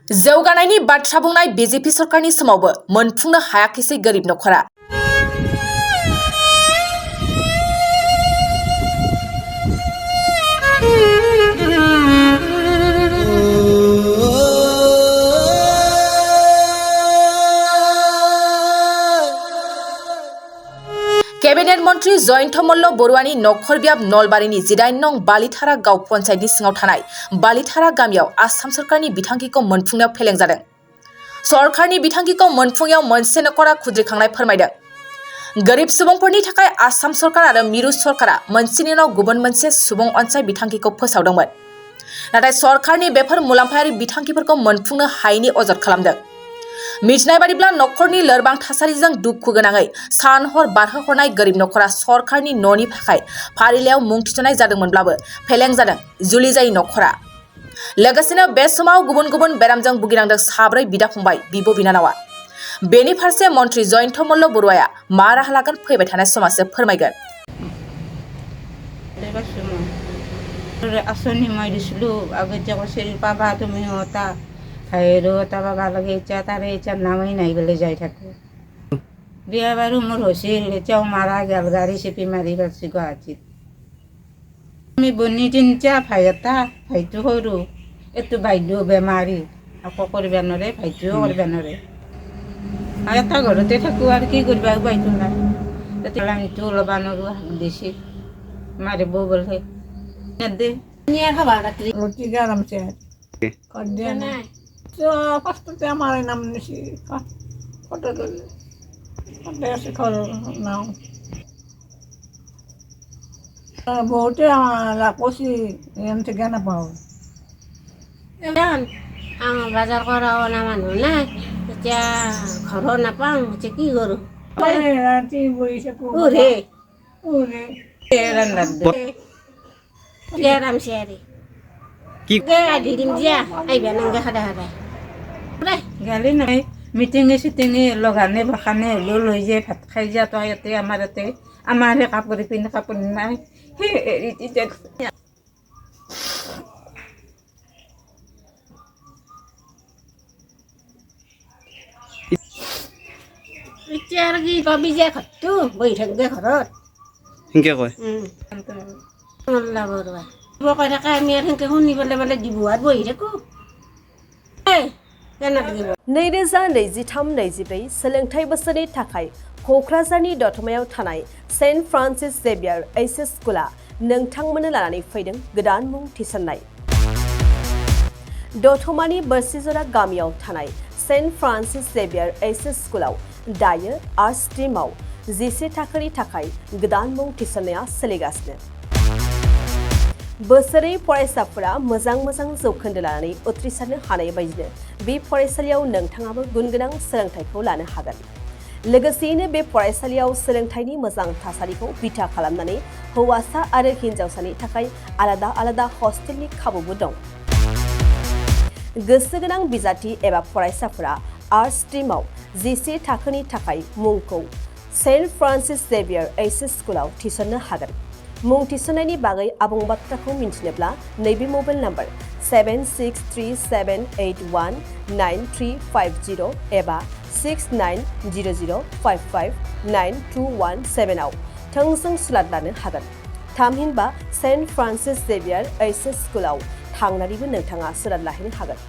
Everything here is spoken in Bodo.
जौगानायनि बाथ्रा बुंनाय बीजेपी सरकारनि समावबो मोनफुंनो हायाखैसै गोरिब नखरा। केबिनेट मंत्री जयंत मल्ल बरुवानी नखर बियाब नलबारिनि 18 नं बालिथारा गाव पन्चायतनि सिङाव थानाय बालिथारा गामियाव आसाम सरकारनि बिथांखिखौ मोनफुंनायाव फेलें जादों। सरकारनि बिथांखिखौ मोनफुंनायाव मोनसे नखरा खुद्रिखांनाय फोरमायदों। गोरिब सुबुंफोरनि थाखाय आसाम सरकार आरो मिरु सरकारा मोनसेनि उनाव गुबुन मोनसे सुबुं अनसाय बिथांखिखौ फोसावदोंमोन, नाथाय सरकारनि बेफोर मुलाम्फायारि बिथांखिफोरखौ मोनफुंनो हायैनि अजद खालामदों। मिथिनाय बादिब्ला नखरनि लोरबां थासारिजों दुखु गोनाङै सान हर बारहोहरनाय गोरिब नखरा सरकारनि न'नि थाखाय फारिलाइयाव मुं थिसननाय जादोंमोनब्लाबो फेलें जादों जुलि जायै नखरा। लोगोसेनो बे समाव गुबुन गुबुन बेरामजों भुगिनांदों साब्रै बिदा फंबाय बिब' बिनानावा। बेनि फारसे मन्त्री जयंत मल्ल बरुवाया मा राहा लागोन फैबाय थानाय समासो फोरमायगोन। आसनि मैं दिसलु आगे कसेल पाबा तुमी होता खायरो ताबा गालगे इच्छा तारे इच्छा नामई नाही गले जाय थाको बिया बारू मोर होसिल चाव मारा गेल गाड़ी सिपी मारी गलसी गुवाहाटीत मी बनी तिनचा फायता फायतु करू एतु बायदो बेमारी आको करबा नरे फायतुओ करबा नरे आता घरते थाकू आर की करबा बायतु ना तेला मिटु लबा नरू देसी मारे बो बोले दे निया खाबा रात्री रोटी गरम से कर दिया ना तो फर्स्ट ते हमारे नाम निसी फोटो ले ऐसे करो ना बहुत ला कोसी एमते गाना पाओ एमन बाजार कराओ ना मानु ना त्या खरो ना पाऊ ते की करू अरे राती बोई से को ओरे तेरन लद लेराम सेरी की गे दिदिम जिया आई बेनंगे खदा खदा रे गाली नहीं मीटिंग सिटिंगे लगाने बखाने लो लई जे भात खाइ जा तो याते आमारे कापुरी पिन कापुरी नाही हे एरिति जे विचार की कबी जे खट्टू बैठक दे घरत हिंके कय अल्लाह बरवा बो कय थाका आमी आर हिंके हुनि बले बले दिबुआत बहि थाकू ए केना दिबु 2023-24 सोलोंथाइ बोसोरनि थाखाय क'क्राझारनि दतमायाव थानाय सेन्ट फ्रान्सिस जेभियार एचएस स्कुला नोंथांमोननो लानानै फैदों गोदान मुं थिसननाय। दतमानि बोरसिजरा गामियाव थानाय सेन्ट फ्रान्सिस जेभियार एचएस स्कुलाव दायो आर्ट स्ट्रीमाव 11 थाखोनि थाखाय गोदान मुं थिसननाया सोलिगासिनो। बोसोरै फरायसाफोरा मोजां जौखोन्दो लानानै उथ्रिसारनो हानाय बायदिनो बे फरायसालियाव नोंथाङाबो गुनगोनां सोलोंथाइखौ लानो हागोन। लोगोसेयैनो बे फरायसालियाव सोलोंथाइनि मोजां थासारिखौ बिथा खालामनानै हौवासा आरो हिन्जावसानि थाखाय आलादा हस्टेलनि खाबुबो दं। गोसो गोनां बिजाथि एबा फरायसाफोरा आर्ट स्ट्रीमाव 11 थाखोनि थाखाय मुंखौ सेन्ट फ्रान्सिस जेभियार एचएस स्कुलाव थिसननो हागोन। मुं थिसननायनि बागै आबुं बाथ्राखौ मिन्थिनोब्ला नैबे मबाइल नम्बर 7637819350 एबा 6900559217 आव थोंजों सुलाद लानो हागोन। थामहिनबा सेन्ट फ्रान्सिस जेभियार एचएस स्कुलाव थांनानैबो नोंथाङा सुलाद लाहैनो हागोन।